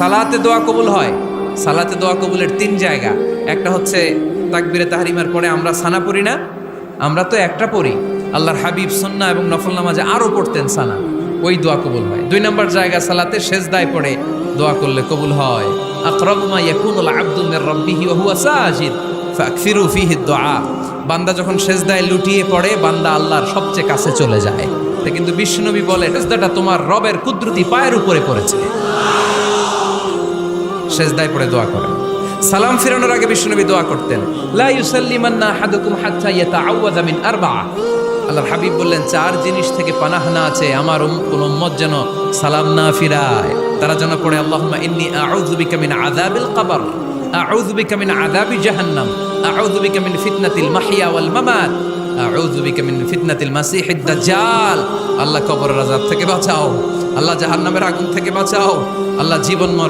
সালাতে দোয়া কবুল হয়। সালাতে দোয়া কবুলের 3 জায়গা। একটা হচ্ছে তাকবীরে তাহরিমার পরে আমরা সানা পড়ি না, আমরা তো একটা পড়ি। আল্লাহর হাবিব সুন্নাহ এবং নফল নামাজে আরো পড়তেন সানা, ওই দোয়া কবুল হয়। 2 নম্বর জায়গা সালাতে সেজদায় পড়ে দোয়া করলে কবুল হয়। আকরাবু মা ইয়াকুনুল আবদু মির রাব্বিহি ওয়া হুয়া সাজিদ ফাকসিরু ফিহি দুআ। বান্দা যখন সেজদায় লুটিয়ে পড়ে, বান্দা আল্লাহর সবচেয়ে কাছে চলে যায়। তা কিন্তু বিশ্বনবী বলে, সেজদাটা তোমার রবের কুদরতি পায়ের উপরে পড়েছে। সেজদায় পড়ে দোয়া করেন। সালাম ফিরানোর আগে বিশ্বনবী দোয়া করতেন, লা ইউসাল্লিমান্না আহাদুকুম হাত্তা ইয়াতাআওয়াযা মিন আরবা'a। আল্লাহর হাবিব বললেন, 4 জিনিস থেকে পানাহ না আছে আমার কোন উম্মত যেন সালাম না ফিরায়। তারা যেন পড়ে, আল্লাহুম্মা ইন্নী আউযু বিকা মিন আযাবিল কবর, আউযু বিকা মিন আযাবি জাহান্নাম, আউযু বিকা মিন ফিতনাতিল মাহইয়া ওয়াল মামাত, আউযু বিকা মিন ফিতনাতিল মাসিহিদ দাজ্জাল। আল্লাহ কবরের আযাব থেকে বাঁচাও, আল্লাহ জাহান্নামের আগুন থেকে বাঁচাও, আল্লাহ জীবন মরণ